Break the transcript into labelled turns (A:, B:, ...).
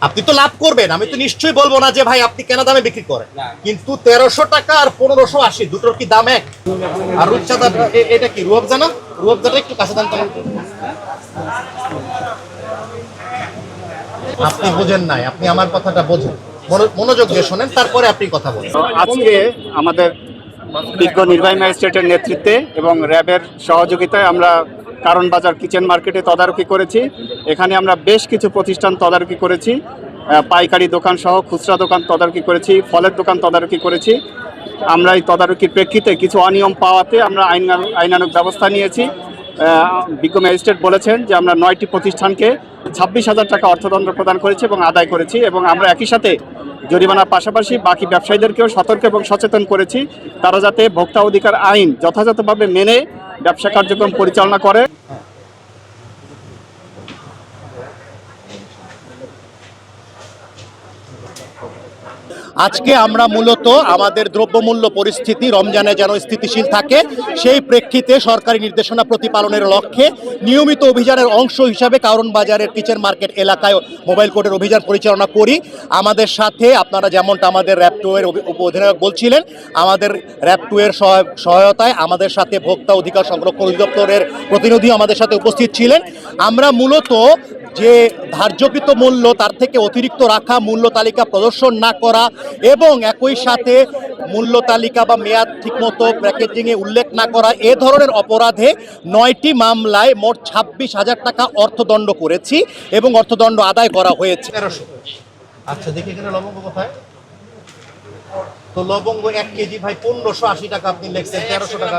A: আপনি তো লাভ করবেন, আমি তো নিশ্চয়ই বলবো না যে ভাই আপনি কেন দামে বিক্রি করেন, কিন্তু 1300 টাকা আর 1580 দুটোর কি দাম এক? আর রূপচাঁদা এটা কি রুয়াবজা না? রুয়াবজাটা একটু কাছে দাম তো। আপনি বোঝেন নাই, আপনি আমার কথাটা বোঝেন, মনোযোগ দিয়ে শোনেন, তারপরে আপনি কথা বলেন।
B: আজকে আমাদের বিজ্ঞ নির্বাহী ম্যাজিস্ট্রেটের নেতৃত্বে এবং র্যাবের সহযোগিতায় আমরা কারণ বাজার কিচেন মার্কেটে তদারকি করেছি। এখানে আমরা বেশ কিছু প্রতিষ্ঠান তদারকি করেছি, পাইকারি দোকান সহ খুচরা দোকান তদারকি করেছি, ফলের দোকান তদারকি করেছি। আমরা এই তদারকির প্রেক্ষিতে কিছু অনিয়ম পাওয়াতে আমরা আইনানুগ ব্যবস্থা নিয়েছি। বিজ্ঞ ম্যাজিস্ট্রেট বলেছেন যে আমরা 9টি প্রতিষ্ঠানকে 26,000 টাকা অর্থদণ্ড প্রদান করেছি এবং আদায় করেছি, এবং আমরা একই সাথে জরিমানার পাশাপাশি বাকি ব্যবসায়ীদেরকেও সতর্ক এবং সচেতন করেছি, তারা যাতে ভোক্তা অধিকার আইন যথাযথভাবে মেনে ব্যবসা কার্যক্রম পরিচালনা করে।
A: আজকে আমরা মূলত আমাদের দ্রব্যমূল্য পরিস্থিতি রমজানে যেন স্থিতিশীল থাকে সেই প্রেক্ষিতে সরকারি নির্দেশনা প্রতিপালনের লক্ষ্যে নিয়মিত অভিযানের অংশ হিসাবে কারণ বাজারের কিচেন মার্কেট এলাকায় মোবাইল কোর্টের অভিযান পরিচালনা করি। আমাদের সাথে আপনারা যেমনটা আমাদের র্যাব 2 এর উপ অধিনায়ক বলছিলেন, আমাদের র্যাব 2 এর সহায়তায় আমাদের সাথে ভোক্তা অধিকার সংরক্ষণ অধিদপ্তরের প্রতিনিধি আমাদের সাথে উপস্থিত ছিলেন। আমরা মূলত যে ধার্যকৃত মূল্য তার থেকে অতিরিক্ত রাখা, মূল্য তালিকা প্রদর্শন না করা এবং একই সাথে মূল্য তালিকা বা মেয়াদ ঠিকমতো প্যাকেজিংয়ে উল্লেখ না করা, এ ধরনের অপরাধে 9টি মামলায় মোট 26,000 টাকা অর্থদণ্ড করেছি এবং অর্থদণ্ড আদায় করা হয়েছে। 1300। আচ্ছা, দেখি এখানে লবঙ্গ কোথায়? তো লবঙ্গ 1 কেজি ভাই 1580 টাকা, আপনি লিখছেন 1300 টাকা।